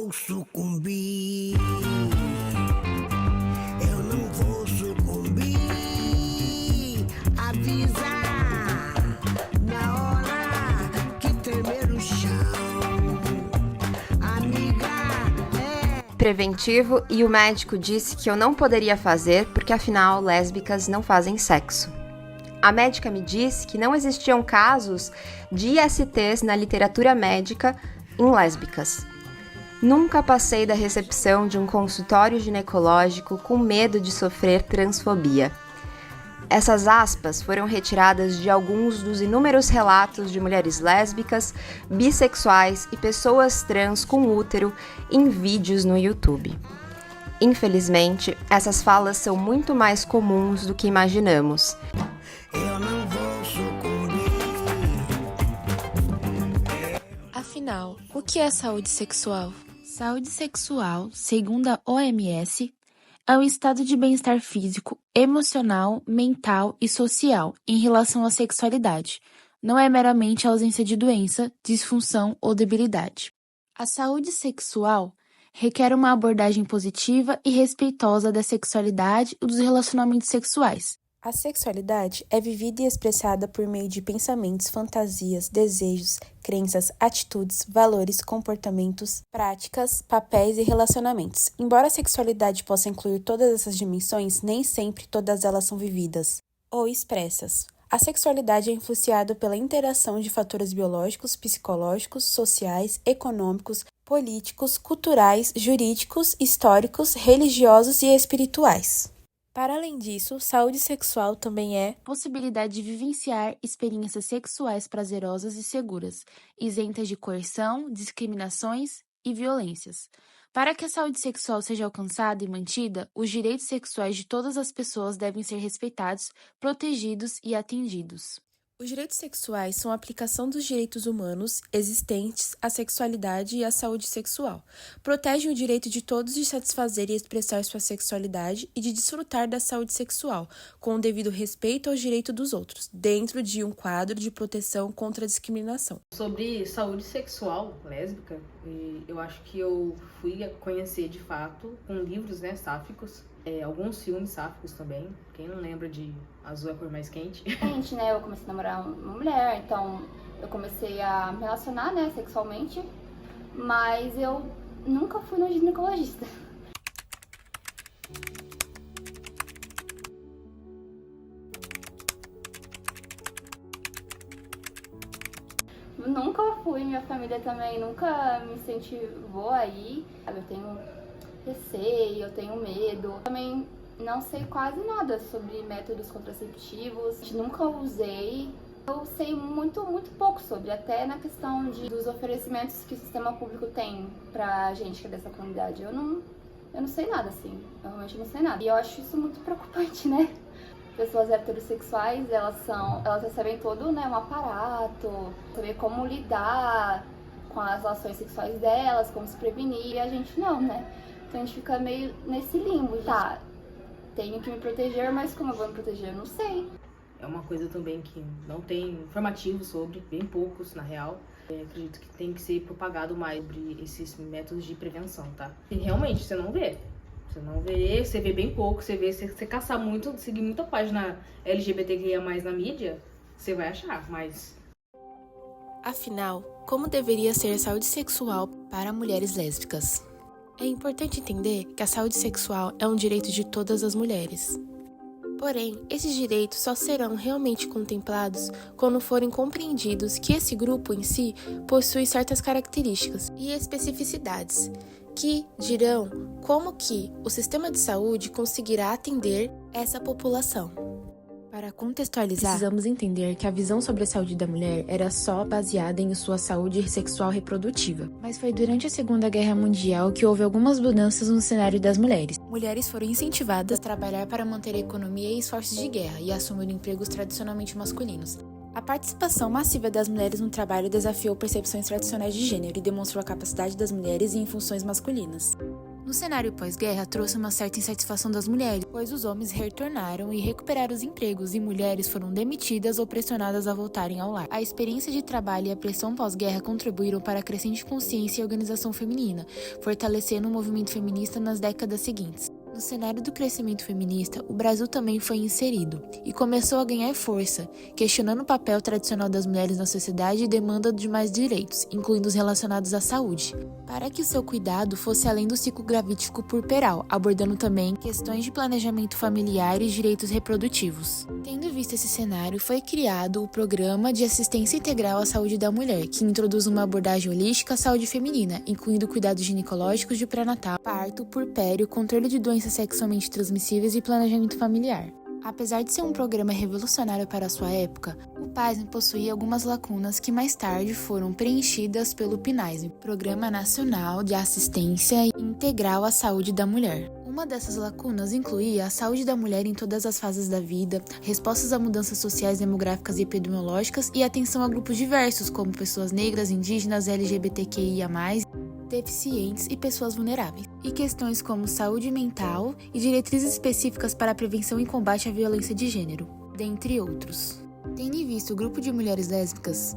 vou sucumbir. Eu não vou sucumbir. Avisar na hora que tremer o chão. Amiga, Preventivo, e o médico disse que eu não poderia fazer porque afinal lésbicas não fazem sexo. A médica me disse que não existiam casos de ISTs na literatura médica em lésbicas. Nunca passei da recepção de um consultório ginecológico com medo de sofrer transfobia. Essas aspas foram retiradas de alguns dos inúmeros relatos de mulheres lésbicas, bissexuais e pessoas trans com útero em vídeos no YouTube. Infelizmente, essas falas são muito mais comuns do que imaginamos. eu não vou sucumbir. Afinal, o que é saúde sexual? Saúde sexual, segundo a OMS, é um estado de bem-estar físico, emocional, mental e social em relação à sexualidade. Não é meramente a ausência de doença, disfunção ou debilidade. A saúde sexual requer uma abordagem positiva e respeitosa da sexualidade e dos relacionamentos sexuais. A sexualidade é vivida e expressada por meio de pensamentos, fantasias, desejos, crenças, atitudes, valores, comportamentos, práticas, papéis e relacionamentos. Embora a sexualidade possa incluir todas essas dimensões, nem sempre todas elas são vividas ou expressas. A sexualidade é influenciada pela interação de fatores biológicos, psicológicos, sociais, econômicos, políticos, culturais, jurídicos, históricos, religiosos e espirituais. Para além disso, saúde sexual também é possibilidade de vivenciar experiências sexuais prazerosas e seguras, isentas de coerção, discriminações e violências. Para que a saúde sexual seja alcançada e mantida, os direitos sexuais de todas as pessoas devem ser respeitados, protegidos e atendidos. Os direitos sexuais são a aplicação dos direitos humanos existentes à sexualidade e à saúde sexual. Protegem o direito de todos de satisfazer e expressar sua sexualidade e de desfrutar da saúde sexual, com o devido respeito aos direitos dos outros, dentro de um quadro de proteção contra a discriminação. Sobre saúde sexual lésbica, eu acho que eu fui conhecer de fato com livros, né, sáficos, alguns filmes sáficos também. Quem não lembra de Azul é a Cor Mais Quente? Gente, né, eu comecei a namorar uma mulher, então eu comecei a me relacionar, né, sexualmente, mas eu nunca fui no ginecologista. Nunca fui, minha família também nunca me incentivou a ir. Eu tenho receio, eu tenho medo. Também não sei quase nada sobre métodos contraceptivos, nunca usei. Eu sei muito pouco sobre, até na questão dos oferecimentos que o sistema público tem pra gente que é dessa comunidade. Eu não sei nada, assim, eu realmente não sei nada. E eu acho isso muito preocupante, né? Pessoas heterossexuais, elas recebem todo, né, um aparato, saber como lidar com as relações sexuais delas, como se prevenir, e a gente não, né? Então a gente fica meio nesse limbo, tá, tenho que me proteger, mas como eu vou me proteger? Eu não sei. É uma coisa também que não tem informativos sobre, bem poucos na real. Acredito que tem que ser propagado mais sobre esses métodos de prevenção, tá? E realmente, você não vê. Você vê bem pouco, você caçar muito, seguir muita página LGBTQIA+, na mídia, você vai achar, mas... Afinal, como deveria ser a saúde sexual para mulheres lésbicas? É importante entender que a saúde sexual é um direito de todas as mulheres. Porém, esses direitos só serão realmente contemplados quando forem compreendidos que esse grupo em si possui certas características e especificidades, que dirão como que o sistema de saúde conseguirá atender essa população. Para contextualizar, precisamos entender que a visão sobre a saúde da mulher era só baseada em sua saúde sexual reprodutiva. Mas foi durante a Segunda Guerra Mundial que houve algumas mudanças no cenário das mulheres. Mulheres foram incentivadas a trabalhar para manter a economia e esforços de guerra e assumir empregos tradicionalmente masculinos. A participação massiva das mulheres no trabalho desafiou percepções tradicionais de gênero e demonstrou a capacidade das mulheres em funções masculinas. No cenário pós-guerra, trouxe uma certa insatisfação das mulheres, pois os homens retornaram e recuperaram os empregos e mulheres foram demitidas ou pressionadas a voltarem ao lar. A experiência de trabalho e a pressão pós-guerra contribuíram para a crescente consciência e organização feminina, fortalecendo o movimento feminista nas décadas seguintes. No cenário do crescimento feminista, o Brasil também foi inserido e começou a ganhar força, questionando o papel tradicional das mulheres na sociedade e demanda de mais direitos, incluindo os relacionados à saúde, para que o seu cuidado fosse além do ciclo gravídico puerperal, abordando também questões de planejamento familiar e direitos reprodutivos. Tendo visto esse cenário, foi criado o Programa de Assistência Integral à Saúde da Mulher, que introduz uma abordagem holística à saúde feminina, incluindo cuidados ginecológicos de pré-natal, parto, puerpério, controle de doenças sexualmente transmissíveis e planejamento familiar. Apesar de ser um programa revolucionário para a sua época, o PASME possuía algumas lacunas que mais tarde foram preenchidas pelo PNASM, Programa Nacional de Assistência Integral à Saúde da Mulher. Uma dessas lacunas incluía a saúde da mulher em todas as fases da vida, respostas a mudanças sociais, demográficas e epidemiológicas e atenção a grupos diversos, como pessoas negras, indígenas, LGBTQIA+, deficientes e pessoas vulneráveis, e questões como saúde mental e diretrizes específicas para a prevenção e combate à violência de gênero, dentre outros. Tendo em vista o grupo de mulheres lésbicas,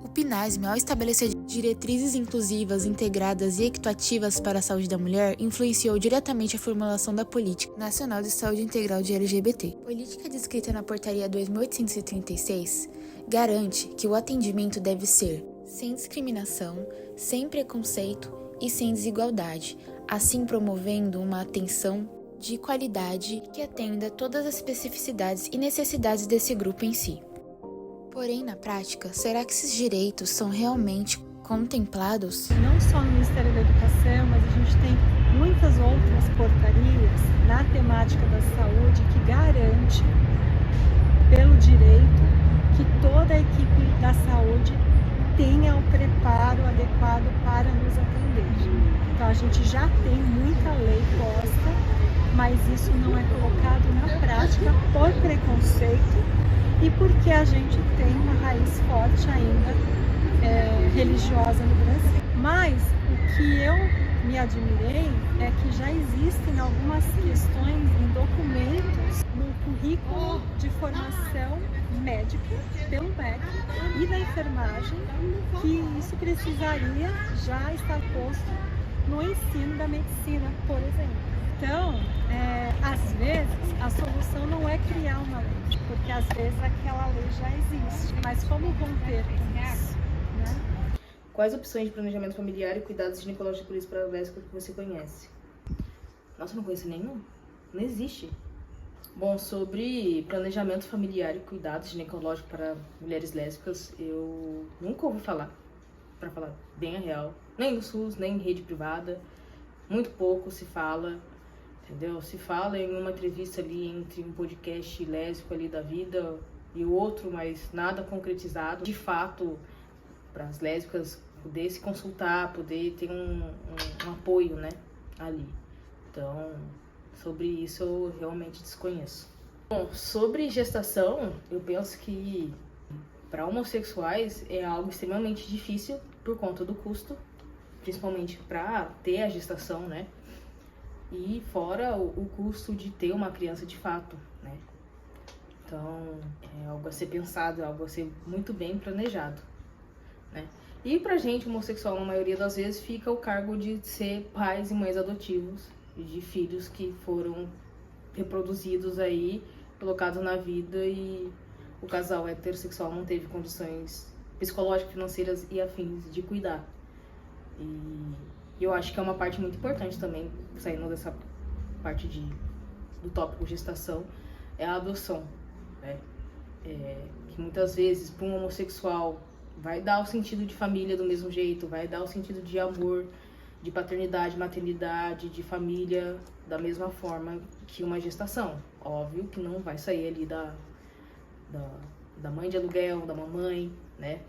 o PNASM, ao estabelecer diretrizes inclusivas, integradas e equitativas para a saúde da mulher, influenciou diretamente a formulação da Política Nacional de Saúde Integral de LGBT. A política descrita na Portaria 2836 garante que o atendimento deve ser sem discriminação, sem preconceito e sem desigualdade, assim promovendo uma atenção de qualidade que atenda todas as especificidades e necessidades desse grupo em si. Porém, na prática, será que esses direitos são realmente contemplados? Não só no Ministério da Educação, mas a gente tem muitas outras portarias na temática da saúde que garante, pelo direito, que toda a equipe da saúde tenha o preparo adequado para nos atender. Então a gente já tem muita lei posta, mas isso não é colocado na prática por preconceito e porque a gente tem uma raiz forte ainda religiosa no Brasil. Mas o que eu me admirei é que já existem algumas questões em documentos no currículo de formação médica, pelo MEC e da enfermagem, que isso precisaria já estar posto no ensino da medicina, por exemplo. Então, às vezes, a solução não é criar uma lei, porque às vezes aquela lei já existe, mas como romper com isso, né? Quais opções de planejamento familiar e cuidados ginecológicos para lésbicas que você conhece? Nossa, eu não conheço nenhum. Não existe. Bom, sobre planejamento familiar e cuidados ginecológicos para mulheres lésbicas, eu nunca ouvi falar, para falar bem a real. Nem no SUS, nem em rede privada. Muito pouco se fala, entendeu? Se fala em uma entrevista ali entre um podcast lésbico ali da vida e o outro, mas nada concretizado. De fato, para as lésbicas poder se consultar, poder ter um apoio, né, ali. Então, sobre isso eu realmente desconheço. Bom, sobre gestação, eu penso que para homossexuais é algo extremamente difícil por conta do custo, principalmente para ter a gestação, né? E fora o custo de ter uma criança de fato, né? Então, é algo a ser pensado, é algo a ser muito bem planejado, né? E pra gente, homossexual, na maioria das vezes, fica o cargo de ser pais e mães adotivos de filhos que foram reproduzidos aí, colocados na vida e o casal heterossexual não teve condições psicológicas, financeiras e afins de cuidar. E eu acho que é uma parte muito importante também, saindo dessa parte do tópico gestação, é a adoção, né? Que muitas vezes, para um homossexual, vai dar o sentido de família do mesmo jeito, vai dar o sentido de amor, de paternidade, maternidade, de família, da mesma forma que uma gestação. Óbvio que não vai sair ali da mãe de aluguel, da mamãe, né?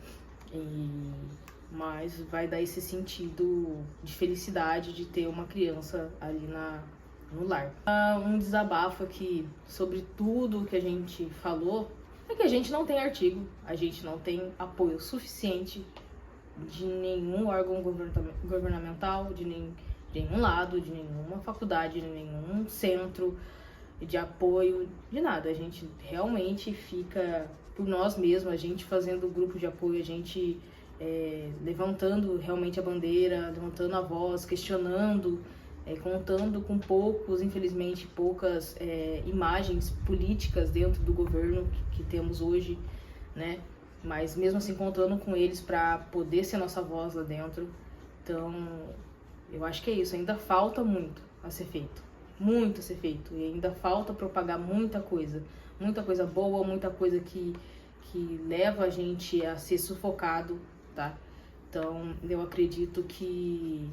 Mas vai dar esse sentido de felicidade de ter uma criança ali no lar. Um desabafo aqui sobre tudo que a gente falou é que a gente não tem artigo, a gente não tem apoio suficiente de nenhum órgão governamental, de nenhum lado, de nenhuma faculdade, de nenhum centro de apoio, de nada. A gente realmente fica por nós mesmos, a gente fazendo grupo de apoio, a gente levantando realmente a bandeira, levantando a voz, questionando, contando com infelizmente, poucas imagens políticas dentro do governo que temos hoje, né? Mas mesmo assim contando com eles para poder ser nossa voz lá dentro. Então, eu acho que é isso, ainda falta muito a ser feito. Muito a ser feito. E ainda falta propagar muita coisa boa, muita coisa que leva a gente a ser sufocado, tá? Então, eu acredito que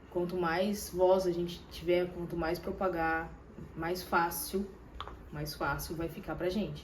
quanto mais voz a gente tiver, quanto mais propagar, mais fácil vai ficar pra gente.